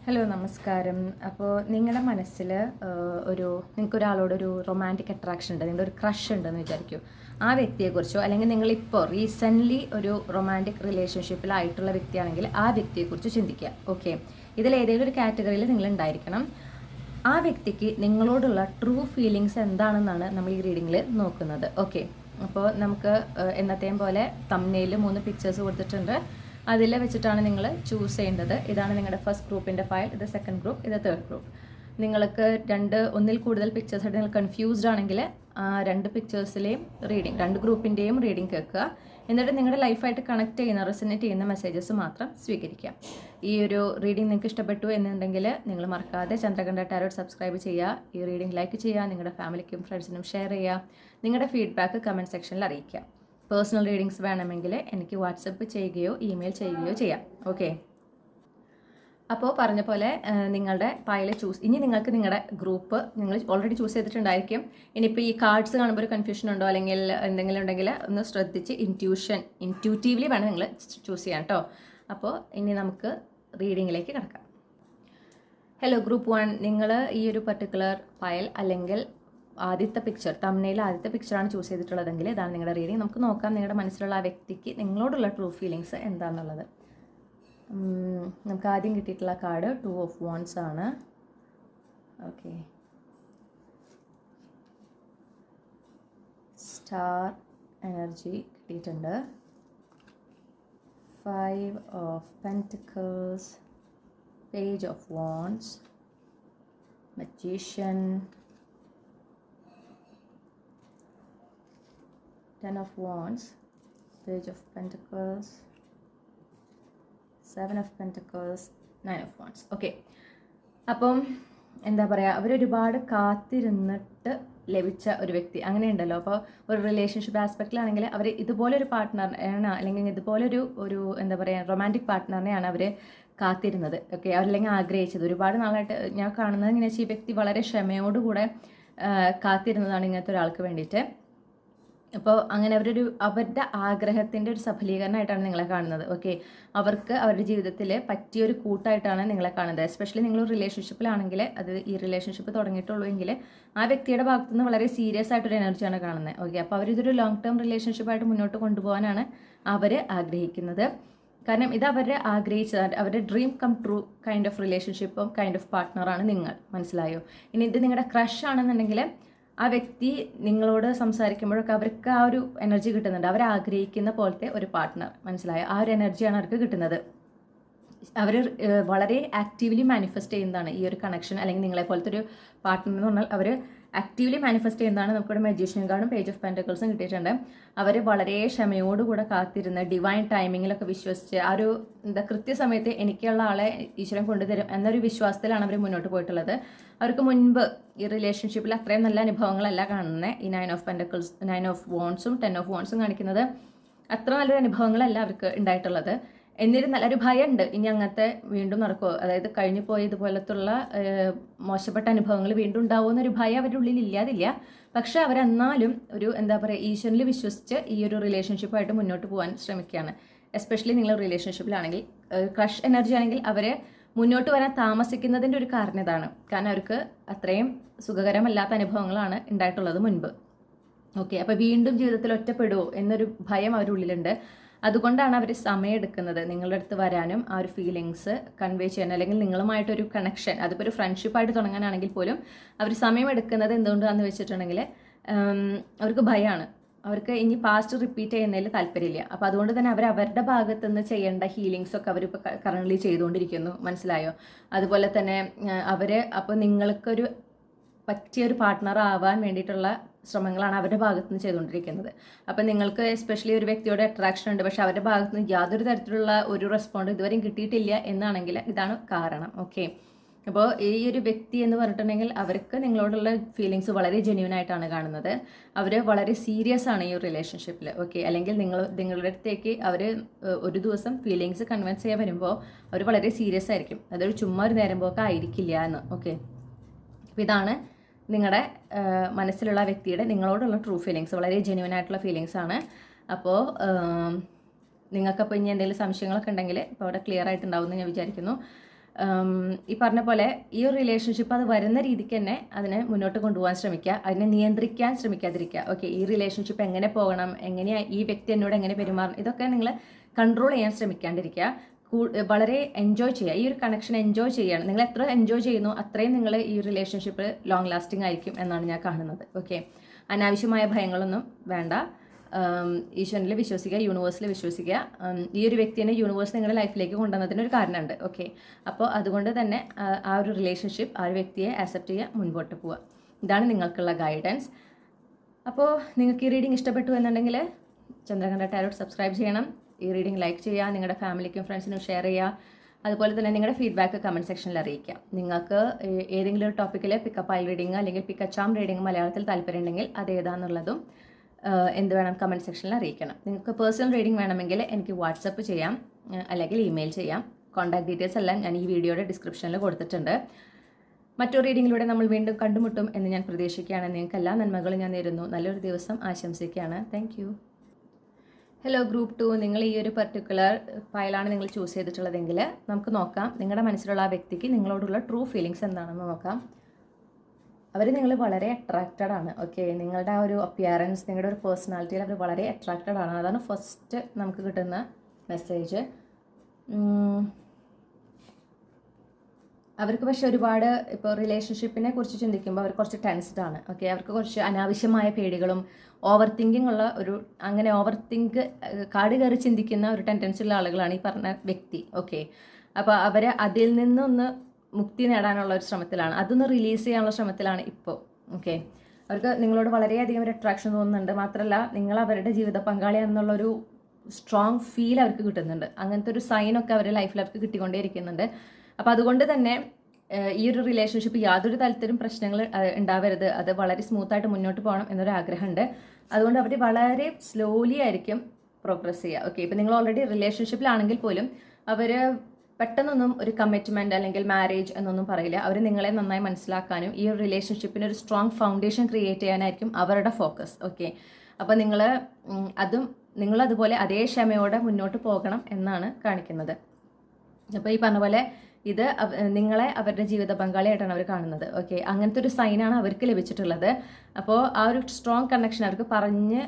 Hello നമസ്കാരം. അപ്പോൾ നിങ്ങളുടെ മനസ്സിൽ നിങ്ങൾക്കൊരാളോടൊരു റൊമാൻറ്റിക് അട്രാക്ഷൻ ഉണ്ട്, നിങ്ങളുടെ ഒരു ക്രഷ് ഉണ്ടെന്ന് വിചാരിക്കൂ. ആ വ്യക്തിയെക്കുറിച്ചോ അല്ലെങ്കിൽ നിങ്ങളിപ്പോൾ റീസെൻ്റ്ലി ഒരു റൊമാൻറ്റിക് റിലേഷൻഷിപ്പിലായിട്ടുള്ള വ്യക്തിയാണെങ്കിൽ ആ വ്യക്തിയെക്കുറിച്ച് ചിന്തിക്കുക. ഓക്കെ, ഇതിലേതെങ്കിലും ഒരു കാറ്റഗറിയിൽ നിങ്ങളുണ്ടായിരിക്കണം. ആ വ്യക്തിക്ക് നിങ്ങളോടുള്ള ട്രൂ ഫീലിങ്സ് എന്താണെന്നാണ് നമ്മൾ ഈ റീഡിങ്ങിൽ നോക്കുന്നത്. ഓക്കെ, അപ്പോൾ നമുക്ക് എന്നത്തെയും പോലെ തംബ്നെയിലിൽ 3 പിക്ചേഴ്സ് കൊടുത്തിട്ടുണ്ട്. അതിൽ വെച്ചിട്ടാണ് നിങ്ങൾ ചൂസ് ചെയ്യേണ്ടത്. ഇതാണ് നിങ്ങളുടെ ഫസ്റ്റ് ഗ്രൂപ്പിൻ്റെ ഫയൽ, ഇത് സെക്കൻഡ് ഗ്രൂപ്പ്, ഇത് തേർഡ് ഗ്രൂപ്പ്. നിങ്ങൾക്ക് ഒന്നിൽ കൂടുതൽ പിക്ചേഴ്സ് ആയിട്ട് നിങ്ങൾ കൺഫ്യൂസ്ഡ് ആണെങ്കിൽ ആ 2 പിക്ചേഴ്സിലെയും റീഡിങ്, 2 ഗ്രൂപ്പിൻ്റെയും റീഡിങ് കേൾക്കുക. എന്നിട്ട് നിങ്ങളുടെ ലൈഫായിട്ട് കണക്ട് ചെയ്യുന്ന, റെസനേറ്റ് ചെയ്യുന്ന മെസ്സേജസ് മാത്രം സ്വീകരിക്കുക. ഈ ഒരു റീഡിങ് നിങ്ങൾക്ക് ഇഷ്ടപ്പെട്ടു എന്നുണ്ടെങ്കിൽ നിങ്ങൾ മറക്കാതെ ചന്ദ്രകണ്ഠ ടാരോട്ട് സബ്സ്ക്രൈബ് ചെയ്യുക, ഈ റീഡിങ് ലൈക്ക് ചെയ്യുക, നിങ്ങളുടെ ഫാമിലിക്കും ഫ്രണ്ട്സിനും ഷെയർ ചെയ്യുക, നിങ്ങളുടെ ഫീഡ്ബാക്ക് കമൻറ്റ് സെക്ഷനിൽ അറിയിക്കുക. പേഴ്സണൽ റീഡിങ്സ് വേണമെങ്കിൽ എനിക്ക് വാട്സപ്പ് ചെയ്യുകയോ ഇമെയിൽ ചെയ്യുകയോ ചെയ്യാം. ഓക്കെ, അപ്പോൾ പറഞ്ഞ പോലെ നിങ്ങളുടെ ഫയൽ ഇനി നിങ്ങൾക്ക് നിങ്ങളുടെ ഗ്രൂപ്പ് നിങ്ങൾ ഓൾറെഡി ചൂസ് ചെയ്തിട്ടുണ്ടായിരിക്കും. ഇനിയിപ്പോൾ ഈ കാർഡ്സ് കാണുമ്പോൾ ഒരു കൺഫ്യൂഷൻ ഉണ്ടോ അല്ലെങ്കിൽ എന്തെങ്കിലും ഉണ്ടെങ്കിൽ ഒന്ന് ശ്രദ്ധിച്ച് ഇൻറ്റ്യൂട്ടീവ്ലി വേണം നിങ്ങൾ ചൂസ് ചെയ്യാം കേട്ടോ. അപ്പോൾ ഇനി നമുക്ക് റീഡിങ്ങിലേക്ക് കിടക്കാം. ഹലോ ഗ്രൂപ്പ് 1, നിങ്ങൾ ഈ ഒരു പർട്ടിക്കുലർ ഫയൽ അല്ലെങ്കിൽ ആദ്യത്തെ പിക്ചർ, തംബ്നെയിൽ ആദ്യത്തെ പിക്ചറാണ് ചൂസ് ചെയ്തിട്ടുള്ളതെങ്കിൽ ഇതാണ് നിങ്ങളുടെ റീഡിങ്. നമുക്ക് നോക്കാം നിങ്ങളുടെ മനസ്സിലുള്ള ആ വ്യക്തിക്ക് നിങ്ങളോടുള്ള ട്രൂ ഫീലിങ്സ് എന്താണെന്നുള്ളത്. നമുക്ക് ആദ്യം കിട്ടിയിട്ടുള്ള കാർഡ് 2 ഓഫ് വാൻഡ്സ് ആണ്. ഓക്കെ, സ്റ്റാർ എനർജി കിട്ടിയിട്ടുണ്ട്. 5 of pentacles, page of wands, magician, 10 of wands, page of pentacles, 7 of pentacles, 9 of wands. Okay, അപ്പം എന്താ പറയുക, അവരൊരുപാട് കാത്തിരുന്നിട്ട് ലഭിച്ച ഒരു വ്യക്തി അങ്ങനെയുണ്ടല്ലോ. അപ്പോൾ ഒരു റിലേഷൻഷിപ്പ് ആസ്പെക്റ്റിലാണെങ്കിൽ അവർ ഇതുപോലൊരു പാർട്ട്ണറിനെയാണ് അല്ലെങ്കിൽ ഇതുപോലൊരു എന്താ പറയുക റൊമാൻറ്റിക് പാർട്ട്ണറിനെയാണ് അവർ കാത്തിരുന്നത്. ഓക്കെ, അവരല്ലെങ്കിൽ ആഗ്രഹിച്ചത്. ഒരുപാട് നാളായിട്ട് ഞാൻ കാണുന്നത് ഇങ്ങനെ വെച്ചാൽ ഈ വ്യക്തി വളരെ ക്ഷമയോടുകൂടെ കാത്തിരുന്നതാണ് ഇങ്ങനത്തെ ഒരാൾക്ക് വേണ്ടിയിട്ട്. അപ്പോൾ അങ്ങനെ അവരുടെ ആഗ്രഹത്തിൻ്റെ ഒരു സഫലീകരണമായിട്ടാണ് നിങ്ങളെ കാണുന്നത്. ഓക്കെ, അവർക്ക് അവരുടെ ജീവിതത്തിൽ പറ്റിയൊരു കൂട്ടായിട്ടാണ് നിങ്ങളെ കാണുന്നത്. എസ്പെഷ്യലി നിങ്ങൾ റിലേഷൻഷിപ്പിലാണെങ്കിൽ, അത് ഈ റിലേഷൻഷിപ്പ് തുടങ്ങിയിട്ടുള്ളൂ എങ്കിൽ ആ വ്യക്തിയുടെ ഭാഗത്തുനിന്ന് വളരെ സീരിയസ് ആയിട്ടൊരു എനർജിയാണ് കാണുന്നത്. ഓക്കെ, അപ്പോൾ അവരിതൊരു ലോങ് ടേം റിലേഷൻഷിപ്പായിട്ട് മുന്നോട്ട് കൊണ്ടുപോകാനാണ് അവർ ആഗ്രഹിക്കുന്നത്. കാരണം ഇത് അവരുടെ അവരുടെ dream come true kind of റിലേഷൻഷിപ്പും കൈൻഡ് ഓഫ് പാർട്ട്ണറാണ് നിങ്ങൾ. മനസ്സിലായോ? ഇനി ഇത് നിങ്ങളുടെ ക്രഷ് ആണെന്നുണ്ടെങ്കിൽ ആ വ്യക്തി നിങ്ങളോട് സംസാരിക്കുമ്പോഴൊക്കെ അവർക്ക് ആ ഒരു എനർജി കിട്ടുന്നുണ്ട്. അവർ ആഗ്രഹിക്കുന്ന പോലത്തെ ഒരു പാർട്ട്ണർ. മനസ്സിലായോ? ആ ഒരു എനർജിയാണ് അവർക്ക് കിട്ടുന്നത്. അവർ വളരെ ആക്റ്റീവ്ലി മാനിഫെസ്റ്റ് ചെയ്യുന്നതാണ് ഈ ഒരു കണക്ഷൻ, അല്ലെങ്കിൽ നിങ്ങളെ പോലത്തെ ഒരു പാർട്ട്ണർ എന്ന് പറഞ്ഞാൽ അവർ ആക്റ്റീവ്ലി മാനിഫെസ്റ്റ് ചെയ്യുന്നതാണ്. നമുക്കിവിടെ മജീഷ്യൻ കാർഡും പേജ് ഓഫ് പെൻറ്റക്കിൾസും കിട്ടിയിട്ടുണ്ട്. അവർ വളരെ ക്ഷമയോടുകൂടെ കാത്തിരുന്ന് ഡിവൈൻ ടൈമിങ്ങിലൊക്കെ വിശ്വസിച്ച് ആ ഒരു കൃത്യസമയത്ത് എനിക്കുള്ള ആളെ ഈശ്വരൻ കൊണ്ടുതരും എന്നൊരു വിശ്വാസത്തിലാണ് അവർ മുന്നോട്ട് പോയിട്ടുള്ളത്. അവർക്ക് മുൻപ് ഈ റിലേഷൻഷിപ്പിൽ അത്രയും നല്ല അനുഭവങ്ങളല്ല കാണുന്നത്. ഈ 9 ഓഫ് പെൻറ്റക്കിൾസ്, 9 ഓഫ് വാൻഡ്സും 10 ഓഫ് വാൻഡ്സും കാണിക്കുന്നത് അത്ര നല്ലൊരു അനുഭവങ്ങളല്ല അവർക്ക് ഉണ്ടായിട്ടുള്ളത്. എന്നിരുന്നാൽ ഒരു ഭയമുണ്ട്, ഇനി അങ്ങനത്തെ വീണ്ടും നടക്കുമോ, അതായത് കഴിഞ്ഞു പോയ ഇതുപോലത്തുള്ള മോശപ്പെട്ട അനുഭവങ്ങൾ വീണ്ടും ഉണ്ടാവുമോ എന്നൊരു ഭയം അവരുടെ ഉള്ളിൽ ഇല്ലാതില്ല. പക്ഷെ അവരെന്നാലും ഒരു എന്താ പറയുക ഈശ്വരനിൽ വിശ്വസിച്ച് ഈ ഒരു റിലേഷൻഷിപ്പായിട്ട് മുന്നോട്ട് പോകാൻ ശ്രമിക്കുകയാണ്. എസ്പെഷ്യലി നിങ്ങൾ റിലേഷൻഷിപ്പിലാണെങ്കിൽ, ക്രഷ് എനർജി ആണെങ്കിൽ അവർ മുന്നോട്ട് വരാൻ താമസിക്കുന്നതിൻ്റെ ഒരു കാരണം ഇതാണ്. കാരണം അവർക്ക് അത്രയും സുഖകരമല്ലാത്ത അനുഭവങ്ങളാണ് ഉണ്ടായിട്ടുള്ളത് മുൻപ്. ഓക്കെ, അപ്പോൾ വീണ്ടും ജീവിതത്തിൽ ഒറ്റപ്പെടുമോ എന്നൊരു ഭയം അവരുടെ ഉള്ളിലുണ്ട്. അതുകൊണ്ടാണ് അവർ സമയമെടുക്കുന്നത് നിങ്ങളുടെ അടുത്ത് വരാനും ആ ഒരു ഫീലിങ്സ് കൺവേ ചെയ്യാൻ, അല്ലെങ്കിൽ നിങ്ങളുമായിട്ടൊരു കണക്ഷൻ, അതിപ്പോൾ ഒരു ഫ്രണ്ട്ഷിപ്പായിട്ട് തുടങ്ങാനാണെങ്കിൽ പോലും അവർ സമയമെടുക്കുന്നത് എന്തുകൊണ്ടാണെന്ന് വെച്ചിട്ടുണ്ടെങ്കിൽ അവർക്ക് ഭയമാണ്. അവർക്ക് ഇനി പാസ്റ്റ് റിപ്പീറ്റ് ചെയ്യുന്നതിൽ താല്പര്യമില്ല. അപ്പോൾ അതുകൊണ്ട് തന്നെ അവരുടെ ഭാഗത്തു നിന്ന് ചെയ്യേണ്ട ഹീലിങ്സ് ഒക്കെ അവരിപ്പോൾ കറണ്ട്ലി ചെയ്തുകൊണ്ടിരിക്കുന്നു. മനസ്സിലായോ? അതുപോലെ തന്നെ അപ്പോൾ നിങ്ങൾക്കൊരു പറ്റിയൊരു പാർട്ട്ണർ ആവാൻ വേണ്ടിയിട്ടുള്ള ശ്രമങ്ങളാണ് അവരുടെ ഭാഗത്തു നിന്ന് ചെയ്തുകൊണ്ടിരിക്കുന്നത്. അപ്പം നിങ്ങൾക്ക് എസ്പെഷ്യലി ഒരു വ്യക്തിയോട് അട്രാക്ഷൻ ഉണ്ട്, പക്ഷെ അവരുടെ ഭാഗത്തു നിന്ന് യാതൊരു തരത്തിലുള്ള ഒരു റെസ്പോണ്ട് ഇതുവരെയും കിട്ടിയിട്ടില്ല എന്നാണെങ്കിൽ ഇതാണ് കാരണം. ഓക്കെ, അപ്പോൾ ഈ ഒരു വ്യക്തി എന്ന് പറഞ്ഞിട്ടുണ്ടെങ്കിൽ അവർക്ക് നിങ്ങളോടുള്ള ഫീലിങ്സ് വളരെ ജെന്യൂൻ ആയിട്ടാണ് കാണുന്നത്. അവർ വളരെ സീരിയസ് ആണ് ഈ ഒരു റിലേഷൻഷിപ്പിൽ. ഓക്കെ, അല്ലെങ്കിൽ നിങ്ങളുടെ അടുത്തേക്ക് അവർ ഒരു ദിവസം ഫീലിങ്സ് കൺവിൻസ് ചെയ്യാൻ വരുമ്പോൾ അവർ വളരെ സീരിയസ് ആയിരിക്കും. അതൊരു ചുമ്മാ ഒരു നേരം പോക്ക് ആയിരിക്കില്ല എന്ന്. ഓക്കെ, അപ്പോൾ ഇതാണ് നിങ്ങളുടെ മനസ്സിലുള്ള വ്യക്തിയുടെ നിങ്ങളോടുള്ള ട്രൂ ഫീലിങ്സ്. വളരെ ജെന്യൂൻ ആയിട്ടുള്ള ഫീലിങ്സ് ആണ്. അപ്പോൾ നിങ്ങൾക്കപ്പോൾ ഇനി എന്തെങ്കിലും സംശയങ്ങളൊക്കെ ഉണ്ടെങ്കിൽ ഇപ്പോൾ അവിടെ ക്ലിയർ ആയിട്ടുണ്ടാവുമെന്ന് ഞാൻ വിചാരിക്കുന്നു. ഈ പറഞ്ഞ പോലെ ഈ ഒരു റിലേഷൻഷിപ്പ് അത് വരുന്ന രീതിക്ക് തന്നെ അതിനെ മുന്നോട്ട് കൊണ്ടുപോകാൻ ശ്രമിക്കുക, അതിനെ നിയന്ത്രിക്കാൻ ശ്രമിക്കാതിരിക്കുക. ഓക്കെ, ഈ റിലേഷൻഷിപ്പ് എങ്ങനെ പോകണം, എങ്ങനെയാണ് ഈ വ്യക്തി എന്നോട് എങ്ങനെ പെരുമാറണം, ഇതൊക്കെ നിങ്ങൾ കൺട്രോൾ ചെയ്യാൻ ശ്രമിക്കാണ്ടിരിക്കുക. വളരെ എൻജോയ് ചെയ്യുക, ഈ ഒരു കണക്ഷൻ എൻജോയ് ചെയ്യുകയാണ്. നിങ്ങൾ എത്ര എൻജോയ് ചെയ്യുന്നു അത്രയും നിങ്ങൾ ഈ റിലേഷൻഷിപ്പ് ലോങ് ലാസ്റ്റിംഗ് ആയിരിക്കും എന്നാണ് ഞാൻ കാണുന്നത്. ഓക്കെ, അനാവശ്യമായ ഭയങ്ങളൊന്നും വേണ്ട. ഈശ്വരനിൽ വിശ്വസിക്കുക, യൂണിവേഴ്സിൽ വിശ്വസിക്കുക. ഈ ഒരു വ്യക്തിനെ യൂണിവേഴ്സ് നിങ്ങളുടെ ലൈഫിലേക്ക് കൊണ്ടുവന്നതിന് ഒരു കാരണമുണ്ട്. ഓക്കെ, അപ്പോൾ അതുകൊണ്ട് തന്നെ ആ ഒരു റിലേഷൻഷിപ്പ്, ആ ഒരു വ്യക്തിയെ ആക്സെപ്റ്റ് ചെയ്യുക, മുൻപോട്ട് പോവുക. ഇതാണ് നിങ്ങൾക്കുള്ള ഗൈഡൻസ്. അപ്പോൾ നിങ്ങൾക്ക് ഈ റീഡിംഗ് ഇഷ്ടപ്പെട്ടു എന്നുണ്ടെങ്കിൽ ചന്ദ്രകണ്ഠ ടാരോട്ട് സബ്സ്ക്രൈബ് ചെയ്യണം, ഈ റീഡിംഗ് ലൈക്ക് ചെയ്യുക, നിങ്ങളുടെ ഫാമിലിക്കും ഫ്രണ്ട്സിനും ഷെയർ ചെയ്യുക. അതുപോലെ തന്നെ നിങ്ങളുടെ ഫീഡ്ബാക്ക് കമൻറ്റ് സെക്ഷനിൽ അറിയിക്കുക. നിങ്ങൾക്ക് ഏതെങ്കിലും ഒരു ടോപ്പിക്കിൽ പിക്കപ്പ് ഐ റീഡിംഗ് അല്ലെങ്കിൽ പിക്കപ്പ് ചാം റീഡിംഗ് മലയാളത്തിൽ താല്പര്യം ഉണ്ടെങ്കിൽ അത് ഏതാണെന്നുള്ളതും എന്ത് വേണം കമൻറ്റ് സെക്ഷനിൽ അറിയിക്കണം. നിങ്ങൾക്ക് പേഴ്സണൽ റീഡിംഗ് വേണമെങ്കിൽ എനിക്ക് വാട്സപ്പ് ചെയ്യാം, അല്ലെങ്കിൽ ഇമെയിൽ ചെയ്യാം. കോൺടാക്ട് ഡീറ്റെയിൽസ് എല്ലാം ഞാൻ ഈ വീഡിയോയുടെ ഡിസ്ക്രിപ്ഷനിൽ കൊടുത്തിട്ടുണ്ട്. മറ്റൊരു റീഡിങ്ങിലൂടെ നമ്മൾ വീണ്ടും കണ്ടുമുട്ടും എന്ന് ഞാൻ പ്രതീക്ഷിക്കുകയാണ്. നിങ്ങൾക്ക് എല്ലാ നന്മകളും ഞാൻ നേരുന്നു. നല്ലൊരു ദിവസം ആശംസിക്കുകയാണ്. Thank you. ഹലോ ഗ്രൂപ്പ് 2, നിങ്ങൾ ഈ ഒരു പർട്ടിക്കുലർ ഫയലാണ് നിങ്ങൾ ചൂസ് ചെയ്തിട്ടുള്ളതെങ്കിൽ നമുക്ക് നോക്കാം നിങ്ങളുടെ മനസ്സിലുള്ള ആ വ്യക്തിക്ക് നിങ്ങളോടുള്ള ട്രൂ ഫീലിങ്സ് എന്താണെന്ന് നോക്കാം. അവർ നിങ്ങൾ വളരെ അട്രാക്റ്റഡ് ആണ്. ഓക്കെ, നിങ്ങളുടെ ആ ഒരു അപ്പിയറൻസ്, നിങ്ങളുടെ ഒരു പേഴ്സണാലിറ്റിയിൽ അവർ വളരെ അട്രാക്റ്റഡ് ആണ്. അതാണ് ഫസ്റ്റ് നമുക്ക് കിട്ടുന്ന മെസ്സേജ്. അവർക്ക് പക്ഷെ ഒരുപാട് ഇപ്പോൾ റിലേഷൻഷിപ്പിനെ കുറിച്ച് ചിന്തിക്കുമ്പോൾ അവർ കുറച്ച് ടെൻസ്ഡ് ആണ്. ഓക്കെ, അവർക്ക് കുറച്ച് അനാവശ്യമായ പേടികളും ഓവർ തിങ്കിങ് ഉള്ള അങ്ങനെ ഓവർ തിങ്ക് കാട് കയറി ചിന്തിക്കുന്ന ഒരു ടെൻഡൻസി ഉള്ള ആളുകളാണ് ഈ പറഞ്ഞ വ്യക്തി. ഓക്കെ, അപ്പോൾ അവർ അതിൽ നിന്നൊന്ന് മുക്തി നേടാനുള്ള ഒരു ശ്രമത്തിലാണ്, അതൊന്ന് റിലീസ് ചെയ്യാനുള്ള ശ്രമത്തിലാണ് ഇപ്പോൾ. ഓക്കെ, അവർക്ക് നിങ്ങളോട് വളരെയധികം ഒരു അട്രാക്ഷൻ തോന്നുന്നുണ്ട്. മാത്രമല്ല നിങ്ങൾ അവരുടെ ജീവിത പങ്കാളിയാണെന്നുള്ളൊരു സ്ട്രോങ് ഫീൽ അവർക്ക് കിട്ടുന്നുണ്ട്. അങ്ങനത്തെ ഒരു സൈനൊക്കെ അവരുടെ ലൈഫിൽ അവർക്ക് കിട്ടിക്കൊണ്ടേയിരിക്കുന്നുണ്ട്. അപ്പോൾ അതുകൊണ്ട് തന്നെ ഈ ഒരു റിലേഷൻഷിപ്പ് യാതൊരു തരത്തിലും പ്രശ്നങ്ങൾ ഉണ്ടാവരുത്, അത് വളരെ സ്മൂത്തായിട്ട് മുന്നോട്ട് പോകണം എന്നൊരു ആഗ്രഹമുണ്ട്. അതുകൊണ്ട് അവർ വളരെ സ്ലോലി ആയിരിക്കും പ്രോഗ്രസ് ചെയ്യുക. ഓക്കെ, ഇപ്പോൾ നിങ്ങൾ ഓൾറെഡി റിലേഷൻഷിപ്പിലാണെങ്കിൽ പോലും അവർ പെട്ടെന്നൊന്നും ഒരു കമ്മിറ്റ്മെൻറ്റ് അല്ലെങ്കിൽ മാരേജ് എന്നൊന്നും പറയില്ല. അവർ നിങ്ങളെ നന്നായി മനസ്സിലാക്കാനും ഈ ഒരു റിലേഷൻഷിപ്പിന് ഒരു സ്ട്രോങ് ഫൗണ്ടേഷൻ ക്രിയേറ്റ് ചെയ്യാനായിരിക്കും അവരുടെ ഫോക്കസ്. ഓക്കെ, അപ്പോൾ നിങ്ങളതുപോലെ അതേ ക്ഷമയോടെ മുന്നോട്ട് പോകണം എന്നാണ് കാണിക്കുന്നത്. അപ്പോൾ ഈ പറഞ്ഞ പോലെ ഇത് നിങ്ങളെ അവരുടെ ജീവിത പങ്കാളിയായിട്ടാണ് അവർ കാണുന്നത്. ഓക്കെ, അങ്ങനത്തെ ഒരു സൈനാണ് അവർക്ക് ലഭിച്ചിട്ടുള്ളത്. അപ്പോൾ ആ ഒരു സ്ട്രോങ് കണക്ഷൻ അവർക്ക് പറഞ്ഞ്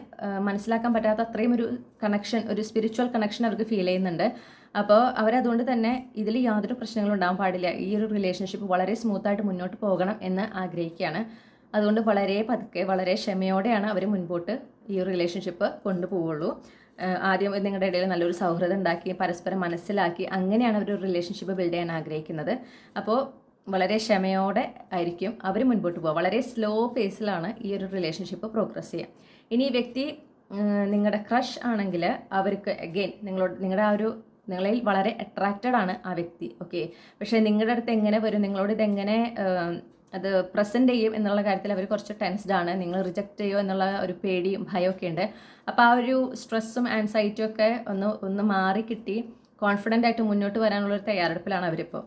മനസ്സിലാക്കാൻ പറ്റാത്ത അത്രയും ഒരു കണക്ഷൻ, ഒരു സ്പിരിച്വൽ കണക്ഷൻ അവർക്ക് ഫീൽ ചെയ്യുന്നുണ്ട്. അപ്പോൾ അവരതുകൊണ്ട് തന്നെ ഇതിൽ യാതൊരു പ്രശ്നങ്ങളും ഉണ്ടാകാൻ പാടില്ല, ഈ ഒരു റിലേഷൻഷിപ്പ് വളരെ സ്മൂത്തായിട്ട് മുന്നോട്ട് പോകണം എന്ന് ആഗ്രഹിക്കുകയാണ്. അതുകൊണ്ട് വളരെ പതുക്കെ വളരെ ക്ഷമയോടെയാണ് അവർ മുൻപോട്ട് ഈ റിലേഷൻഷിപ്പ് കൊണ്ടുപോവുള്ളൂ. ആദ്യം നിങ്ങളുടെ ഇടയിൽ നല്ലൊരു സൗഹൃദം ഉണ്ടാക്കി പരസ്പരം മനസ്സിലാക്കി അങ്ങനെയാണ് അവർ ഒരു റിലേഷൻഷിപ്പ് ബിൽഡ് ചെയ്യാൻ ആഗ്രഹിക്കുന്നത്. അപ്പോൾ വളരെ ക്ഷമയോടെ ആയിരിക്കും അവർ മുൻപോട്ട് പോകുക. വളരെ സ്ലോ പേസിലാണ് ഈ ഒരു റിലേഷൻഷിപ്പ് പ്രോഗ്രസ് ചെയ്യുക. ഇനി ഈ വ്യക്തി നിങ്ങളുടെ ക്രഷ് ആണെങ്കിൽ അവർക്ക് അഗെയിൻ നിങ്ങളുടെ ആ ഒരു നിങ്ങളിൽ വളരെ അട്രാക്റ്റഡ് ആണ് ആ വ്യക്തി. ഓക്കെ, പക്ഷേ നിങ്ങളുടെ അടുത്ത് എങ്ങനെ വരും, നിങ്ങളോട് ഇതെങ്ങനെ അത് പ്രസൻറ്റ് ചെയ്യും എന്നുള്ള കാര്യത്തിൽ അവർ കുറച്ച് ടെൻസ്ഡ് ആണ്. നിങ്ങൾ റിജക്റ്റ് ചെയ്യുമോ എന്നുള്ള ഒരു പേടിയും ഭയമൊക്കെ ഉണ്ട്. അപ്പോൾ ആ ഒരു സ്ട്രെസ്സും ആൻസൈറ്റിയും ഒക്കെ ഒന്ന് മാറി കിട്ടി കോൺഫിഡൻ്റ് ആയിട്ട് മുന്നോട്ട് വരാനുള്ളൊരു തയ്യാറെടുപ്പിലാണ് അവരിപ്പോൾ.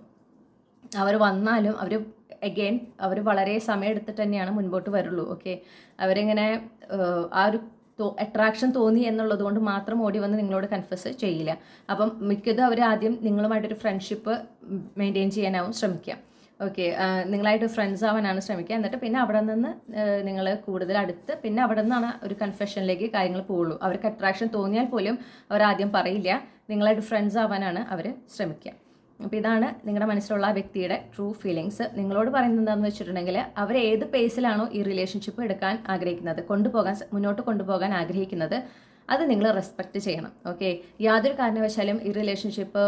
അവർ വന്നാലും അവർ വളരെ സമയം എടുത്തിട്ട് തന്നെയാണ് മുൻപോട്ട് വരുള്ളൂ. ഓക്കെ, അവരിങ്ങനെ ആ ഒരു അട്രാക്ഷൻ തോന്നി എന്നുള്ളത് കൊണ്ട് മാത്രം ഓടി വന്ന് നിങ്ങളോട് കൺഫസ് ചെയ്യില്ല. അപ്പം മിക്കതും അവർ ആദ്യം നിങ്ങളുമായിട്ടൊരു ഫ്രണ്ട്ഷിപ്പ് മെയിൻറ്റെയിൻ ചെയ്യാനാവും ശ്രമിക്കുക. ഓക്കെ, നിങ്ങളായിട്ട് ഫ്രണ്ട്സ് ആവാനാണ് ശ്രമിക്കുക. എന്നിട്ട് പിന്നെ അവിടെ നിന്ന് നിങ്ങൾ കൂടുതൽ അടുത്ത് പിന്നെ അവിടെ നിന്നാണ് ഒരു കൺഫെഷനിലേക്ക് കാര്യങ്ങൾ പോവുള്ളൂ. അവർക്ക് അട്രാക്ഷൻ തോന്നിയാൽ പോലും അവർ ആദ്യം പറയില്ല, നിങ്ങളായിട്ട് ഫ്രണ്ട്സ് ആവാനാണ് അവർ ശ്രമിക്കുക. അപ്പോൾ ഇതാണ് നിങ്ങളുടെ മനസ്സിലുള്ള ആ വ്യക്തിയുടെ ട്രൂ ഫീലിങ്സ്. നിങ്ങളോട് പറയുന്നത് എന്താണെന്ന് വെച്ചിട്ടുണ്ടെങ്കിൽ അവർ ഏത് പേസിലാണോ ഈ റിലേഷൻഷിപ്പ് എടുക്കാൻ ആഗ്രഹിക്കുന്നത്, മുന്നോട്ട് കൊണ്ടുപോകാൻ ആഗ്രഹിക്കുന്നത്, അത് നിങ്ങൾ റെസ്പെക്റ്റ് ചെയ്യണം. ഓക്കെ, യാതൊരു കാരണവശാലും ഈ റിലേഷൻഷിപ്പ്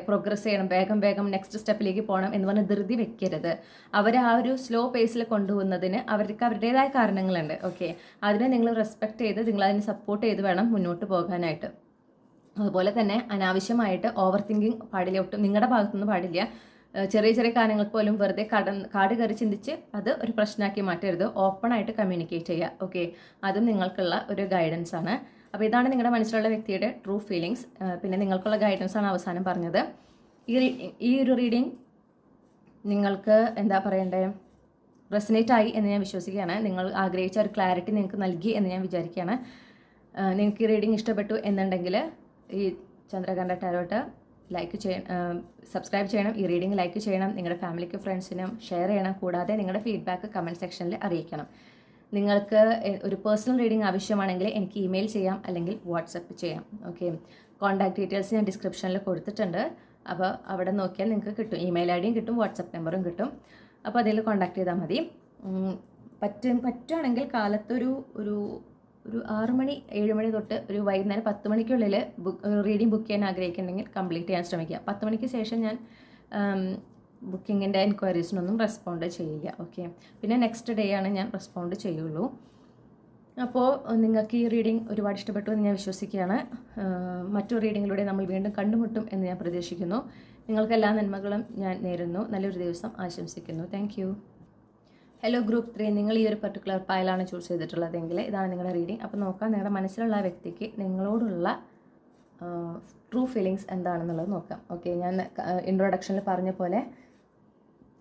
പ്രോഗ്രസ് ചെയ്യണം, വേഗം നെക്സ്റ്റ് സ്റ്റെപ്പിലേക്ക് പോകണം എന്ന് പറഞ്ഞ് ധൃതി വെക്കരുത്. അവരെ ആ ഒരു സ്ലോ പേസിൽ കൊണ്ടുപോകുന്നതിന് അവർക്ക് അവരുടേതായ കാരണങ്ങളുണ്ട്. ഓക്കെ, അതിനെ നിങ്ങൾ റെസ്പെക്റ്റ് ചെയ്ത് നിങ്ങൾ അതിനെ സപ്പോർട്ട് ചെയ്ത് വേണം മുന്നോട്ട് പോകാനായിട്ട്. അതുപോലെ തന്നെ അനാവശ്യമായിട്ട് ഓവർ തിങ്കിങ് പാടില്ല, ഒട്ടും നിങ്ങളുടെ ഭാഗത്തുനിന്ന് പാടില്ല. ചെറിയ ചെറിയ കാര്യങ്ങൾക്ക് പോലും വെറുതെ കാട് കയറി ചിന്തിച്ച് അത് ഒരു പ്രശ്നമാക്കി മാറ്റരുത്. ഓപ്പണായിട്ട് കമ്മ്യൂണിക്കേറ്റ് ചെയ്യുക. ഓക്കെ, അതും നിങ്ങൾക്കുള്ള ഒരു ഗൈഡൻസ് ആണ്. അപ്പോൾ ഇതാണ് നിങ്ങളുടെ മനസ്സിലുള്ള വ്യക്തിയുടെ ട്രൂ ഫീലിങ്സ്. പിന്നെ നിങ്ങൾക്കുള്ള ഗൈഡൻസ് ആണ് അവസാനം പറഞ്ഞത്. ഈ ഒരു റീഡിങ് നിങ്ങൾക്ക് എന്താ പറയണ്ടേ, റെസനേറ്റ് ആയി എന്ന് ഞാൻ വിശ്വസിക്കുകയാണ്. നിങ്ങൾ ആഗ്രഹിച്ച ഒരു ക്ലാരിറ്റി നിങ്ങൾക്ക് നൽകി എന്ന് ഞാൻ വിചാരിക്കുകയാണ്. നിങ്ങൾക്ക് ഈ റീഡിങ് ഇഷ്ടപ്പെട്ടു എന്നുണ്ടെങ്കിൽ ഈ ചന്ദ്രകണ്ഠ ടാരോട്ട് സബ്സ്ക്രൈബ് ചെയ്യണം, ഈ റീഡിംഗ് ലൈക്ക് ചെയ്യണം, നിങ്ങളുടെ ഫാമിലിക്ക് ഫ്രണ്ട്സിനും ഷെയർ ചെയ്യണം. കൂടാതെ നിങ്ങളുടെ ഫീഡ്ബാക്ക് കമൻറ്റ് സെക്ഷനിൽ അറിയിക്കണം. നിങ്ങൾക്ക് ഒരു പേഴ്സണൽ റീഡിംഗ് ആവശ്യമാണെങ്കിൽ എനിക്ക് ഇമെയിൽ ചെയ്യാം, അല്ലെങ്കിൽ വാട്സപ്പ് ചെയ്യാം. ഓക്കെ, കോൺടാക്ട് ഡീറ്റെയിൽസ് ഞാൻ ഡിസ്ക്രിപ്ഷനിൽ കൊടുത്തിട്ടുണ്ട്. അപ്പോൾ അവിടെ നോക്കിയാൽ നിങ്ങൾക്ക് കിട്ടും, ഇമെയിൽ ഐ ഡിയും കിട്ടും, വാട്സപ്പ് നമ്പറും കിട്ടും. അപ്പോൾ അതിൽ കോൺടാക്ട് ചെയ്താൽ മതി. പറ്റുകയാണെങ്കിൽ കാലത്തൊരു 6 മണി 7 മണി തൊട്ട് ഒരു വൈകുന്നേരം 10 മണിക്കുള്ളിൽ റീഡിംഗ് ബുക്ക് ചെയ്യാൻ ആഗ്രഹിക്കുന്നുണ്ടെങ്കിൽ കംപ്ലീറ്റ് ചെയ്യാൻ ശ്രമിക്കുക. 10 മണിക്ക് ശേഷം ഞാൻ ബുക്കിങ്ങിൻ്റെ എൻക്വയറീസിനൊന്നും റെസ്പോണ്ട് ചെയ്യില്ല. ഓക്കെ, പിന്നെ നെക്സ്റ്റ് ഡേ ആണ് ഞാൻ റെസ്പോണ്ട് ചെയ്യുള്ളൂ. അപ്പോൾ നിങ്ങൾക്ക് ഈ റീഡിംഗ് ഒരുപാട് ഇഷ്ടപ്പെട്ടു എന്ന് ഞാൻ വിശ്വസിക്കുകയാണ്. മറ്റൊരു റീഡിങ്ങിലൂടെ നമ്മൾ വീണ്ടും കണ്ടുമുട്ടും എന്ന് ഞാൻ പ്രതീക്ഷിക്കുന്നു. നിങ്ങൾക്ക് എല്ലാ നന്മകളും ഞാൻ നേരുന്നു. നല്ലൊരു ദിവസം ആശംസിക്കുന്നു. Thank you. ഹലോ ഗ്രൂപ്പ് 3, നിങ്ങൾ ഈ ഒരു പർട്ടിക്കുലർ പൈലാണ് ചൂസ് ചെയ്തിട്ടുള്ളതെങ്കിൽ ഇതാണ് നിങ്ങളുടെ റീഡിംഗ്. അപ്പോൾ നോക്കാം നിങ്ങളുടെ മനസ്സിലുള്ള വ്യക്തിക്ക് നിങ്ങളോടുള്ള ട്രൂ ഫീലിങ്സ് എന്താണെന്നുള്ളത് നോക്കാം. ഓക്കെ, ഞാൻ ഇൻട്രൊഡക്ഷനിൽ പറഞ്ഞ പോലെ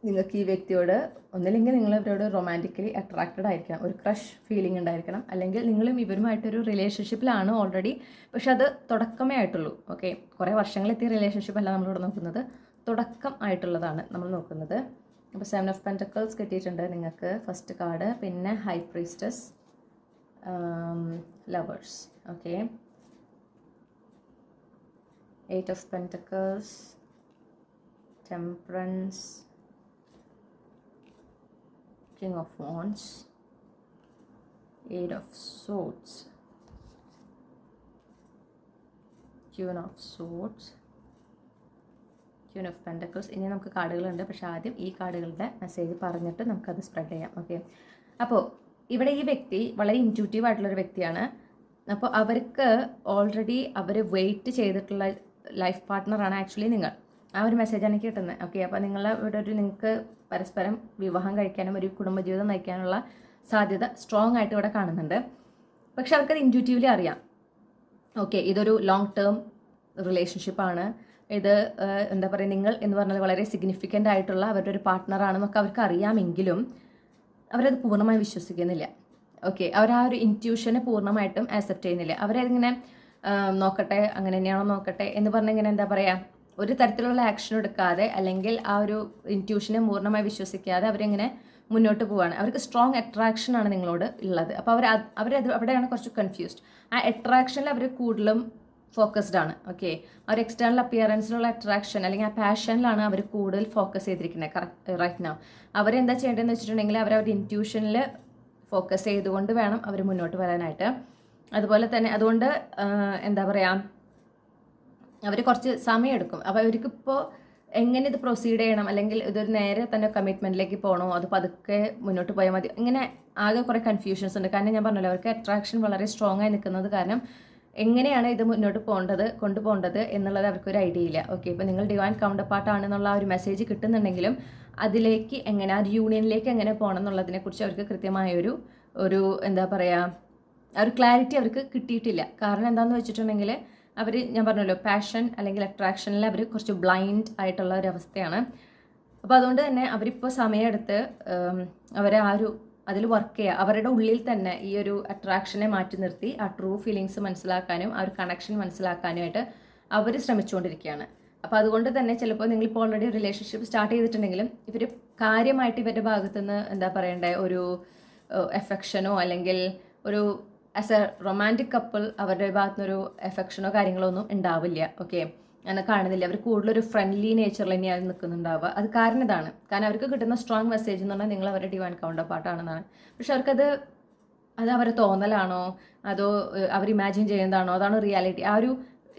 നിങ്ങൾക്ക് ഈ വ്യക്തിയോട് ഒന്നില്ലെങ്കിൽ നിങ്ങൾ ഇവരോട് റൊമാൻറ്റിക്കലി അട്രാക്റ്റഡ് ആയിരിക്കണം, ഒരു ക്രഷ് ഫീലിംഗ് ഉണ്ടായിരിക്കണം, അല്ലെങ്കിൽ നിങ്ങളും ഇവരുമായിട്ടൊരു റിലേഷൻഷിപ്പിലാണ് ഓൾറെഡി, പക്ഷെ അത് തുടക്കമേ ആയിട്ടുള്ളൂ. ഓക്കെ, കുറേ വർഷങ്ങളെത്തിയ റിലേഷൻഷിപ്പ് അല്ല നമ്മളിവിടെ നോക്കുന്നത്, തുടക്കം ആയിട്ടുള്ളതാണ് നമ്മൾ നോക്കുന്നത്. അപ്പോൾ 7 ഓഫ് പെൻറ്റക്കിൾസ് കിട്ടിയിട്ടുണ്ട് നിങ്ങൾക്ക് ഫസ്റ്റ് കാർഡ്, പിന്നെ high priestess, lovers. Okay, 8 of pentacles, temperance, King of Wands, 8 of Swords, Queen of Swords, Queen of Pentacles. ഇനി നമുക്ക് കാർഡുകളുണ്ട്, പക്ഷേ ആദ്യം ഈ കാർഡുകളുടെ മെസ്സേജ് പറഞ്ഞിട്ട് നമുക്കത് സ്പ്രെഡ് ചെയ്യാം. ഓക്കെ, അപ്പോൾ ഇവിടെ ഈ വ്യക്തി വളരെ ഇൻറ്റ്യൂട്ടീവ് ആയിട്ടുള്ളൊരു വ്യക്തിയാണ്. അപ്പോൾ അവർക്ക് ഓൾറെഡി അവർ വെയിറ്റ് ചെയ്തിട്ടുള്ള ലൈഫ് പാർട്ട്ണറാണ് ആക്ച്വലി നിങ്ങൾ. ആ ഒരു മെസ്സേജാണ് എനിക്ക് കിട്ടുന്നത്. ഓക്കെ, അപ്പോൾ ഇവിടെ നിങ്ങൾക്ക് പരസ്പരം വിവാഹം കഴിക്കാനും ഒരു കുടുംബജീവിതം നയിക്കാനുള്ള സാധ്യത സ്ട്രോങ് ആയിട്ട് ഇവിടെ കാണുന്നുണ്ട്. പക്ഷെ അവർക്കത് ഇൻറ്റ്യൂട്ടീവ്ലി അറിയാം. ഓക്കെ, ഇതൊരു ലോങ് ടേം റിലേഷൻഷിപ്പാണ്, ഇത് എന്താ പറയുക, നിങ്ങൾ എന്ന് പറഞ്ഞാൽ വളരെ സിഗ്നിഫിക്കൻ്റ് ആയിട്ടുള്ള അവരുടെ ഒരു പാർട്ട്ണറാണെന്നൊക്കെ അവർക്ക് അറിയാമെങ്കിലും അവരത് പൂർണ്ണമായി വിശ്വസിക്കുന്നില്ല. ഓക്കെ, അവർ ആ ഒരു ഇൻറ്റ്യൂഷനെ പൂർണ്ണമായിട്ടും ആക്സെപ്റ്റ് ചെയ്യുന്നില്ല. അവരതിങ്ങനെ നോക്കട്ടെ, അങ്ങനെ തന്നെയാണോ നോക്കട്ടെ എന്ന് പറഞ്ഞിങ്ങനെ എന്താ പറയുക, ഒരു തരത്തിലുള്ള ആക്ഷൻ എടുക്കാതെ അല്ലെങ്കിൽ ആ ഒരു ഇൻറ്റ്യൂഷനെ പൂർണ്ണമായി വിശ്വസിക്കാതെ അവരെങ്ങനെ മുന്നോട്ട് പോവുകയാണ്. അവർക്ക് സ്ട്രോങ് അട്രാക്ഷനാണ് നിങ്ങളോട് ഉള്ളത്. അപ്പോൾ അവരത് അവിടെയാണ് കുറച്ച് കൺഫ്യൂസ്ഡ്. ആ അട്രാക്ഷനിൽ അവർ കൂടുതലും ഫോക്കസ്ഡ് ആണ്. ഓക്കെ, ആ ഒരു എക്സ്റ്റേണൽ അപ്പിയറൻസിലുള്ള അട്രാക്ഷൻ അല്ലെങ്കിൽ ആ പാഷനിലാണ് അവർ കൂടുതൽ ഫോക്കസ് ചെയ്തിരിക്കുന്നത് റൈറ്റ് നൗ. അവരെന്താ ചെയ്യേണ്ടതെന്ന് വെച്ചിട്ടുണ്ടെങ്കിൽ അവരവരുടെ ഇൻറ്റ്യൂഷനിൽ ഫോക്കസ് ചെയ്തുകൊണ്ട് വേണം അവർ മുന്നോട്ട് വരാനായിട്ട്. അതുപോലെ തന്നെ അതുകൊണ്ട് എന്താ പറയുക, അവർ കുറച്ച് സമയമെടുക്കും. അപ്പോൾ അവർക്കിപ്പോൾ എങ്ങനെ ഇത് പ്രൊസീഡ് ചെയ്യണം, അല്ലെങ്കിൽ ഇതൊരു നേരെ തന്നെ കമ്മിറ്റ്മെൻറ്റിലേക്ക് പോകണോ, അത് പതുക്കെ മുന്നോട്ട് പോയാൽ മതി, ഇങ്ങനെ ആകെ കുറേ കൺഫ്യൂഷൻസ് ഉണ്ട്. കാരണം ഞാൻ പറഞ്ഞല്ലോ, അവർക്ക് അട്രാക്ഷൻ വളരെ സ്ട്രോങ് ആയി നിൽക്കുന്നത് കാരണം എങ്ങനെയാണ് ഇത് മുന്നോട്ട് കൊണ്ടുപോകേണ്ടത് എന്നുള്ളത് അവർക്കൊരു ഐഡിയ ഇല്ല. ഓക്കെ, ഇപ്പോൾ നിങ്ങൾ ഡിവൈൻ കൗണ്ടർ പാർട്ടാണെന്നുള്ള ആ ഒരു മെസ്സേജ് കിട്ടുന്നുണ്ടെങ്കിലും അതിലേക്ക് എങ്ങനെ, ആ ഒരു യൂണിയനിലേക്ക് എങ്ങനെ പോകണം എന്നുള്ളതിനെക്കുറിച്ച് അവർക്ക് കൃത്യമായൊരു എന്താ പറയുക, ആ ഒരു ക്ലാരിറ്റി അവർക്ക് കിട്ടിയിട്ടില്ല. കാരണം എന്താണെന്ന് വെച്ചിട്ടുണ്ടെങ്കിൽ ഞാൻ പറഞ്ഞല്ലോ, പാഷൻ അല്ലെങ്കിൽ അട്രാക്ഷനിൽ അവർ കുറച്ച് ബ്ലൈൻഡ് ആയിട്ടുള്ള ഒരു അവസ്ഥയാണ്. അപ്പോൾ അതുകൊണ്ട് തന്നെ അവരിപ്പോൾ സമയമെടുത്ത് അവരെ അതിൽ വർക്ക് ചെയ്യുക, അവരുടെ ഉള്ളിൽ തന്നെ ഈ ഒരു അട്രാക്ഷനെ മാറ്റി നിർത്തി ആ ട്രൂ ഫീലിങ്സ് മനസ്സിലാക്കാനും ആ ഒരു കണക്ഷൻ മനസ്സിലാക്കാനുമായിട്ട് അവർ ശ്രമിച്ചുകൊണ്ടിരിക്കുകയാണ്. അപ്പോൾ അതുകൊണ്ട് തന്നെ ചിലപ്പോൾ നിങ്ങളിപ്പോൾ ഓൾറെഡി റിലേഷൻഷിപ്പ് സ്റ്റാർട്ട് ചെയ്തിട്ടുണ്ടെങ്കിലും ഇവർ കാര്യമായിട്ട് ഇവരുടെ ഭാഗത്തുനിന്ന് എന്താ പറയണ്ടേ, ഒരു എഫെക്ഷനോ അല്ലെങ്കിൽ ഒരു ആസ് എ റൊമാൻറ്റിക് കപ്പിൾ അവരുടെ ഭാഗത്തുനിന്നൊരു എഫെക്ഷനോ കാര്യങ്ങളോ ഒന്നും ഉണ്ടാവില്ല. ഓക്കെ, അങ്ങനെ കാണുന്നില്ല. അവർ കൂടുതലൊരു ഫ്രണ്ട്ലി നേച്ചറിൽ തന്നെയാണ് നിൽക്കുന്നുണ്ടാവുക. അത് കാരണം ഇതാണ്, കാരണം അവർക്ക് കിട്ടുന്ന സ്ട്രോങ് മെസ്സേജ് എന്ന് പറഞ്ഞാൽ നിങ്ങൾ അവരുടെ ഡിവൈൻ കൗണ്ടർ പാർട്ടാണെന്നാണ്. പക്ഷെ അവർക്കത് അവരെ തോന്നലാണോ അതോ അവർ ഇമാജിൻ ചെയ്യുന്നതാണോ, അതാണോ റിയാലിറ്റി? ആ ഒരു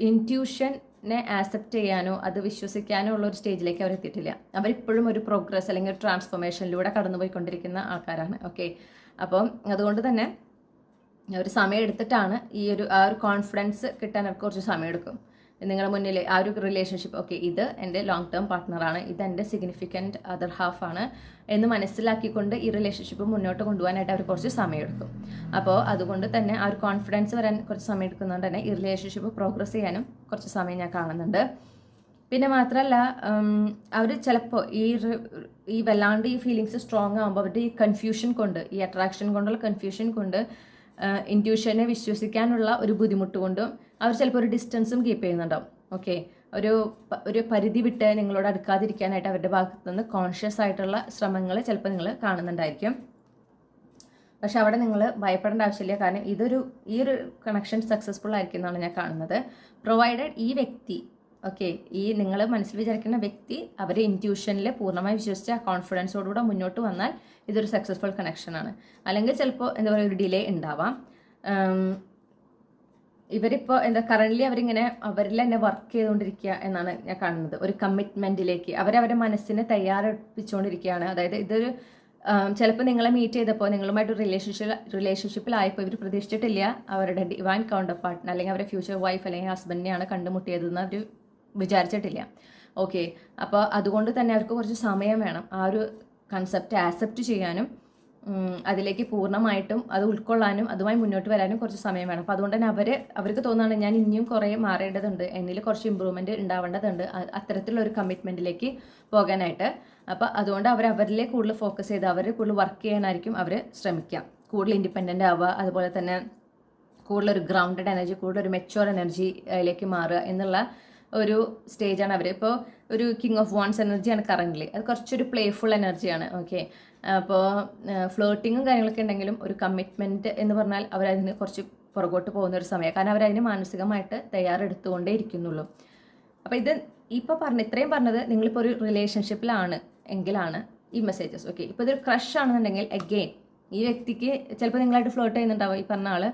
ഇൻറ്റ്യൂഷനെ ആക്സെപ്റ്റ് ചെയ്യാനോ അത് വിശ്വസിക്കാനോ ഉള്ള ഒരു സ്റ്റേജിലേക്ക് അവർ എത്തിയിട്ടില്ല. അവരിപ്പോഴും ഒരു പ്രോഗ്രസ് അല്ലെങ്കിൽ ഒരു ട്രാൻസ്ഫോർമേഷനിലൂടെ കടന്നുപോയിക്കൊണ്ടിരിക്കുന്ന ആൾക്കാരാണ്. ഓക്കെ, അപ്പം അതുകൊണ്ട് തന്നെ ഒരു സമയം എടുത്തിട്ടാണ് ആ ഒരു കോൺഫിഡൻസ് കിട്ടാൻ അവർക്ക് കുറച്ച് സമയമെടുക്കും. നിങ്ങളുടെ മുന്നിൽ ആ ഒരു റിലേഷൻഷിപ്പ്, ഓക്കെ, ഇത് എൻ്റെ ലോങ് ടേം പാർട്ട്ണറാണ്, ഇത് എൻ്റെ സിഗ്നിഫിക്കൻറ്റ് അതർ ഹാഫാണ് എന്ന് മനസ്സിലാക്കിക്കൊണ്ട് ഈ റിലേഷൻഷിപ്പ് മുന്നോട്ട് കൊണ്ടുപോകാനായിട്ട് അവർ കുറച്ച് സമയമെടുക്കും. അപ്പോൾ അതുകൊണ്ട് തന്നെ ആ ഒരു കോൺഫിഡൻസ് വരാൻ കുറച്ച് സമയം എടുക്കുന്നതുകൊണ്ട് തന്നെ ഈ റിലേഷൻഷിപ്പ് പ്രോഗ്രസ് ചെയ്യാനും കുറച്ച് സമയം ഞാൻ കാണുന്നുണ്ട്. പിന്നെ മാത്രമല്ല അവർ ചിലപ്പോൾ ഈ വല്ലാണ്ട് ഈ ഫീലിങ്സ് സ്ട്രോങ് ആകുമ്പോൾ അവരുടെ ഈ കൺഫ്യൂഷൻ കൊണ്ട്, ഈ അട്രാക്ഷൻ കൊണ്ടുള്ള കൺഫ്യൂഷൻ കൊണ്ട്, ഇൻറ്റ്യൂഷനെ വിശ്വസിക്കാനുള്ള ഒരു ബുദ്ധിമുട്ട് കൊണ്ടും അവർ ചിലപ്പോൾ ഒരു ഡിസ്റ്റൻസും കീപ്പ് ചെയ്യുന്നുണ്ടാവും. ഓക്കെ, ഒരു പരിധി വിട്ട് നിങ്ങളോട് അടുക്കാതിരിക്കാനായിട്ട് അവരുടെ ഭാഗത്തു നിന്ന് കോൺഷ്യസ് ആയിട്ടുള്ള ശ്രമങ്ങൾ ചിലപ്പോൾ നിങ്ങൾ കാണുന്നുണ്ടായിരിക്കും. പക്ഷെ അവിടെ നിങ്ങൾ ഭയപ്പെടേണ്ട ആവശ്യമില്ല. കാരണം ഈ ഒരു കണക്ഷൻ സക്സസ്ഫുൾ ആയിരിക്കും എന്നാണ് ഞാൻ കാണുന്നത്. പ്രൊവൈഡഡ് ഈ വ്യക്തി ഈ നിങ്ങൾ മനസ്സിൽ വിചാരിക്കുന്ന വ്യക്തി അവരെ ഇൻറ്റ്യൂഷനിൽ പൂർണ്ണമായി വിശ്വസിച്ച് ആ കോൺഫിഡൻസോടുകൂടെ മുന്നോട്ട് വന്നാൽ ഇതൊരു സക്സസ്ഫുൾ കണക്ഷനാണ്. അല്ലെങ്കിൽ ചിലപ്പോൾ എന്താ പറയുക ഒരു ഡിലേ ഉണ്ടാവാം. ഇവരിപ്പോൾ കറൻ്റ്ലി അവരിങ്ങനെ അവരിൽ തന്നെ വർക്ക് ചെയ്തുകൊണ്ടിരിക്കുക എന്നാണ് ഞാൻ കാണുന്നത്. ഒരു കമ്മിറ്റ്മെൻറ്റിലേക്ക് അവരവരുടെ മനസ്സിനെ തയ്യാറെടുപ്പിച്ചുകൊണ്ടിരിക്കുകയാണ്. അതായത് ഇതൊരു ചിലപ്പോൾ നിങ്ങളെ മീറ്റ് ചെയ്തപ്പോൾ നിങ്ങളുമായിട്ട് റിലേഷൻഷിപ്പിലായപ്പോൾ ഇവർ പ്രതീക്ഷിച്ചിട്ടില്ല അവരുടെ ഡിവൈൻ കൗണ്ടർ പാർട്ട്ണർ അല്ലെങ്കിൽ അവരുടെ ഫ്യൂച്ചർ വൈഫ് അല്ലെങ്കിൽ ഹസ്ബൻഡിനെയാണ് കണ്ടുമുട്ടിയതെന്ന് അവർ വിചാരിച്ചിട്ടില്ല. അപ്പോൾ അതുകൊണ്ട് തന്നെ അവർക്ക് കുറച്ച് സമയം വേണം ആ ഒരു കൺസെപ്റ്റ് ആക്സെപ്റ്റ് ചെയ്യാനും അതിലേക്ക് പൂർണ്ണമായിട്ടും അത് ഉൾക്കൊള്ളാനും അതുമായി മുന്നോട്ട് വരാനും കുറച്ച് സമയം വേണം. അപ്പോൾ അതുകൊണ്ട് തന്നെ അവർക്ക് തോന്നുകയാണ് ഞാൻ ഇനിയും കുറേ മാറേണ്ടതുണ്ട്, എന്നിൽ കുറച്ച് ഇമ്പ്രൂവ്മെൻറ്റ് ഉണ്ടാവേണ്ടതുണ്ട് അത്തരത്തിലുള്ള ഒരു കമ്മിറ്റ്മെൻറ്റിലേക്ക് പോകാനായിട്ട്. അപ്പോൾ അതുകൊണ്ട് അവരിലെ കൂടുതൽ ഫോക്കസ് ചെയ്ത് അവർ കൂടുതൽ വർക്ക് ചെയ്യാനായിരിക്കും അവർ ശ്രമിക്കുക. കൂടുതൽ ഇൻഡിപെൻഡൻ്റ് ആവുക, അതുപോലെ തന്നെ കൂടുതലൊരു ഗ്രൗണ്ടഡ് എനർജി, കൂടുതലൊരു മെച്യൂർ എനർജിയിലേക്ക് മാറുക എന്നുള്ള ഒരു സ്റ്റേജാണ് അവർ. ഇപ്പോൾ ഒരു കിങ് ഓഫ് വാൺസ് എനർജിയാണ് കറൻ്റ്ലി. അത് കുറച്ചൊരു പ്ലേഫുൾ എനർജിയാണ്. അപ്പോൾ ഫ്ലോട്ടിങ്ങും കാര്യങ്ങളൊക്കെ ഉണ്ടെങ്കിലും ഒരു കമ്മിറ്റ്മെൻറ്റ് എന്ന് പറഞ്ഞാൽ അവരതിന് കുറച്ച് പുറകോട്ട് പോകുന്ന ഒരു സമയമാണ്. കാരണം അവരതിന് മാനസികമായിട്ട് തയ്യാറെടുത്തുകൊണ്ടേ ഇരിക്കുന്നുള്ളൂ. അപ്പോൾ ഇത്രയും പറഞ്ഞത് നിങ്ങളിപ്പോൾ ഒരു റിലേഷൻഷിപ്പിലാണ് എങ്കിലാണ് ഈ മെസ്സേജസ്. ഇപ്പോൾ ഇതൊരു ക്രഷ് ആണെന്നുണ്ടെങ്കിൽ അഗെയിൻ ഈ വ്യക്തിക്ക് ചിലപ്പോൾ നിങ്ങളായിട്ട് ഫ്ലോട്ട് ചെയ്യുന്നുണ്ടാവും ഈ പറഞ്ഞ ആൾ.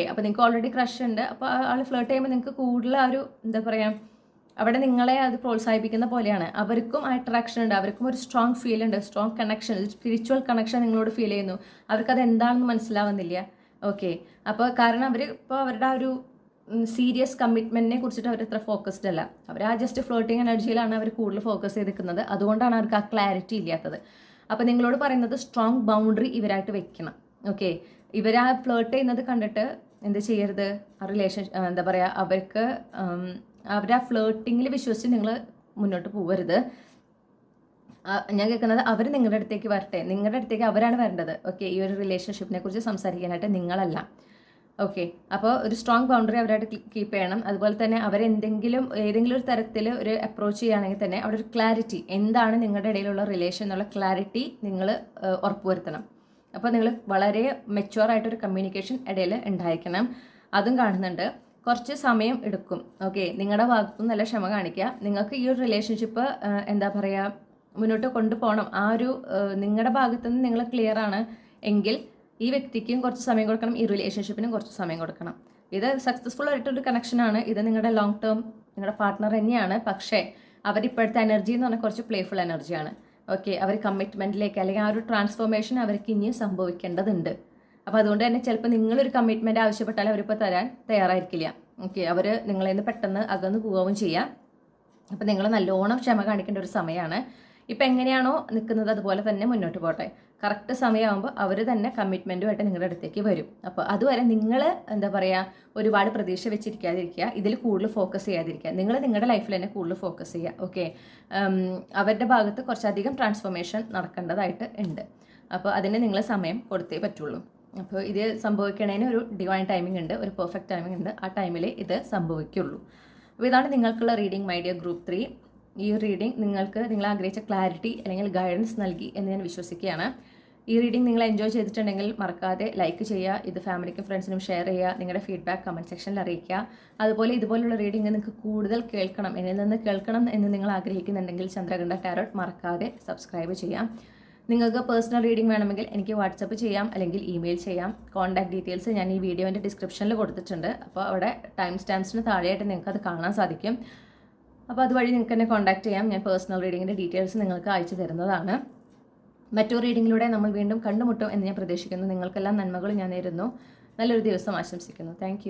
അപ്പോൾ നിങ്ങൾക്ക് ഓൾറെഡി ക്രഷ് ഉണ്ട്. അപ്പോൾ ആൾ ഫ്ലോട്ട് ചെയ്യുമ്പോൾ നിങ്ങൾക്ക് കൂടുതൽ ആ ഒരു എന്താ പറയുക അവിടെ നിങ്ങളെ അത് പ്രോത്സാഹിപ്പിക്കുന്ന പോലെയാണ്. അവർക്കും ആ അട്രാക്ഷൻ ഉണ്ട്, അവർക്കും ഒരു സ്ട്രോങ് ഫീൽ ഉണ്ട്, സ്ട്രോങ് കണക്ഷൻ, സ്പിരിച്വൽ കണക്ഷൻ നിങ്ങളോട് ഫീൽ ചെയ്യുന്നു. അവർക്കത് എന്താണെന്ന് മനസ്സിലാവുന്നില്ല. അപ്പോൾ കാരണം ഇപ്പോൾ അവരുടെ ആ ഒരു സീരിയസ് കമ്മിറ്റ്മെൻറ്റിനെ കുറിച്ചിട്ട് അവർ ഇത്ര ഫോക്കസ്ഡ് അല്ല. അവർ ആ ജസ്റ്റ് ഫ്ലോട്ടിങ് എനർജിയിലാണ് അവർ കൂടുതൽ ഫോക്കസ് ചെയ്തിരിക്കുന്നത്. അതുകൊണ്ടാണ് അവർക്ക് ആ ക്ലാരിറ്റി ഇല്ലാത്തത്. അപ്പോൾ നിങ്ങളോട് പറയുന്നത് സ്ട്രോങ് ബൗണ്ടറി ഇവരായിട്ട് വെക്കണം. ഇവർ ആ ഫ്ലോട്ട് ചെയ്യുന്നത് കണ്ടിട്ട് എന്ത് ചെയ്യരുത്, ആ റിലേഷൻ എന്താ പറയുക അവരുടെ ആ ഫ്ലേട്ടിങ്ങിൽ വിശ്വസിച്ച് നിങ്ങൾ മുന്നോട്ട് പോകരുത്. ഞാൻ കേൾക്കുന്നത് അവർ നിങ്ങളുടെ അടുത്തേക്ക് വരട്ടെ, നിങ്ങളുടെ അടുത്തേക്ക് അവരാണ് വരേണ്ടത്. ഈ ഒരു റിലേഷൻഷിപ്പിനെ കുറിച്ച് സംസാരിക്കാനായിട്ട് നിങ്ങളല്ല. അപ്പോൾ ഒരു സ്ട്രോങ് ബൗണ്ടറി അവരായിട്ട് കീപ്പ് ചെയ്യണം. അതുപോലെ തന്നെ ഏതെങ്കിലും ഒരു തരത്തിൽ ഒരു അപ്രോച്ച് ചെയ്യുകയാണെങ്കിൽ തന്നെ അവിടെ ഒരു ക്ലാരിറ്റി, എന്താണ് നിങ്ങളുടെ ഇടയിലുള്ള റിലേഷൻ എന്നുള്ള ക്ലാരിറ്റി നിങ്ങൾ ഉറപ്പുവരുത്തണം. അപ്പോൾ നിങ്ങൾ വളരെ മെച്യൂർ ആയിട്ടൊരു കമ്മ്യൂണിക്കേഷൻ ഇടയിൽ ഉണ്ടായിരിക്കണം. അതും കാണുന്നുണ്ട്. കുറച്ച് സമയം എടുക്കും. നിങ്ങളുടെ ഭാഗത്തുനിന്ന് നല്ല ക്ഷമ കാണിക്കുക. നിങ്ങൾക്ക് ഈ ഒരു റിലേഷൻഷിപ്പ് എന്താ പറയുക മുന്നോട്ട് കൊണ്ടുപോകണം. ആ ഒരു നിങ്ങളുടെ ഭാഗത്തുനിന്ന് നിങ്ങൾ ക്ലിയർ ആണ് എങ്കിൽ ഈ വ്യക്തിക്കും കുറച്ച് സമയം കൊടുക്കണം, ഈ റിലേഷൻഷിപ്പിനും കുറച്ച് സമയം കൊടുക്കണം. ഇത് സക്സസ്ഫുൾ ആയിട്ടൊരു കണക്ഷനാണ്. ഇത് നിങ്ങളുടെ ലോങ് ടേം നിങ്ങളുടെ പാർട്ട്ണർ തന്നെയാണ്. പക്ഷേ അവരിപ്പോഴത്തെ എനർജി എന്ന് പറഞ്ഞാൽ കുറച്ച് പ്ലേഫുൾ എനർജിയാണ്. അവർ കമ്മിറ്റ്മെൻറ്റിലേക്ക് അല്ലെങ്കിൽ ആ ഒരു ട്രാൻസ്ഫോർമേഷൻ അവർക്ക് ഇനിയും സംഭവിക്കേണ്ടതുണ്ട്. അപ്പോൾ അതുകൊണ്ട് തന്നെ ചിലപ്പോൾ നിങ്ങളൊരു കമ്മിറ്റ്മെൻറ്റ് ആവശ്യപ്പെട്ടാൽ അവരിപ്പോൾ തരാൻ തയ്യാറായിരിക്കില്ല. അവർ നിങ്ങളിൽ നിന്ന് പെട്ടെന്ന് അകന്നു പോവുകയും ചെയ്യാം. അപ്പോൾ നിങ്ങൾ നല്ലോണം ക്ഷമ കാണിക്കേണ്ട ഒരു സമയമാണ്. ഇപ്പം എങ്ങനെയാണോ നിൽക്കുന്നത് അതുപോലെ തന്നെ മുന്നോട്ട് പോട്ടെ. കറക്റ്റ് സമയമാകുമ്പോൾ അവർ തന്നെ കമ്മിറ്റ്മെൻറ്റുമായിട്ട് നിങ്ങളുടെ അടുത്തേക്ക് വരും. അപ്പോൾ അതുവരെ നിങ്ങൾ എന്താ പറയുക ഒരുപാട് പ്രതീക്ഷ വെച്ചിരിക്കാതിരിക്കുക, ഇതിൽ കൂടുതൽ ഫോക്കസ് ചെയ്യാതിരിക്കുക. നിങ്ങൾ നിങ്ങളുടെ ലൈഫിൽ തന്നെ കൂടുതൽ ഫോക്കസ് ചെയ്യുക. അവരുടെ ഭാഗത്ത് കുറച്ചധികം ട്രാൻസ്ഫോർമേഷൻ നടക്കേണ്ടതായിട്ട് ഉണ്ട്. അപ്പോൾ അതിന് നിങ്ങൾ സമയം കൊടുത്തേ പറ്റുള്ളൂ. അപ്പോൾ ഇത് സംഭവിക്കണതിന് ഒരു ഡിവൈൻ ടൈമിംഗ് ഉണ്ട്, ഒരു പെർഫെക്റ്റ് ടൈമിംഗ് ഉണ്ട്. ആ ടൈമിൽ ഇത് സംഭവിക്കുള്ളൂ. അപ്പോൾ ഇതാണ് നിങ്ങൾക്കുള്ള റീഡിംഗ് മൈ ഡിയർ ഗ്രൂപ്പ് 3. ഈ റീഡിംഗ് നിങ്ങൾ ആഗ്രഹിച്ച ക്ലാരിറ്റി അല്ലെങ്കിൽ ഗൈഡൻസ് നൽകി എന്ന് ഞാൻ വിശ്വസിക്കുകയാണ്. ഈ റീഡിംഗ് നിങ്ങൾ എൻജോയ് ചെയ്തിട്ടുണ്ടെങ്കിൽ മറക്കാതെ ലൈക്ക് ചെയ്യുക, ഇത് ഫാമിലിക്കും ഫ്രണ്ട്സിനും ഷെയർ ചെയ്യുക, നിങ്ങളുടെ ഫീഡ്ബാക്ക് കമൻറ്റ് സെക്ഷനിൽ അറിയിക്കുക. അതുപോലെ ഇതുപോലുള്ള റീഡിംഗ് നിങ്ങൾക്ക് കൂടുതൽ കേൾക്കണം, എന്നിൽ നിന്ന് കേൾക്കണം എന്ന് നിങ്ങൾ ആഗ്രഹിക്കുന്നുണ്ടെങ്കിൽ ചന്ദ്രകണ്ഠ ടാരോട്ട് മറക്കാതെ സബ്സ്ക്രൈബ് ചെയ്യാം. നിങ്ങൾക്ക് പേഴ്സണൽ റീഡിംഗ് വേണമെങ്കിൽ എനിക്ക് വാട്സപ്പ് ചെയ്യാം, അല്ലെങ്കിൽ ഇമെയിൽ ചെയ്യാം. കോൺടാക്ട് ഡീറ്റെയിൽസ് ഞാൻ ഈ വീഡിയോൻ്റെ ഡിസ്ക്രിപ്ഷനിൽ കൊടുത്തിട്ടുണ്ട്. അപ്പോൾ അവിടെ ടൈം സ്റ്റാമ്പ്സിന് താഴെയായിട്ട് നിങ്ങൾക്ക് അത് കാണാൻ സാധിക്കും. അപ്പോൾ അതുവഴി നിങ്ങൾക്ക് എന്നെ കോൺടാക്ട് ചെയ്യാം. ഞാൻ പേഴ്സണൽ റീഡിങ്ങിൻ്റെ ഡീറ്റെയിൽസ് നിങ്ങൾക്ക് അയച്ചു തരുന്നതാണ്. മറ്റൊരു റീഡിങ്ങിലൂടെ നമ്മൾ വീണ്ടും കണ്ടുമുട്ടും എന്ന് ഞാൻ പ്രതീക്ഷിക്കുന്നു. നിങ്ങൾക്കെല്ലാം നന്മകൾ ഞാൻ നേരുന്നു. നല്ലൊരു ദിവസം ആശംസിക്കുന്നു. താങ്ക്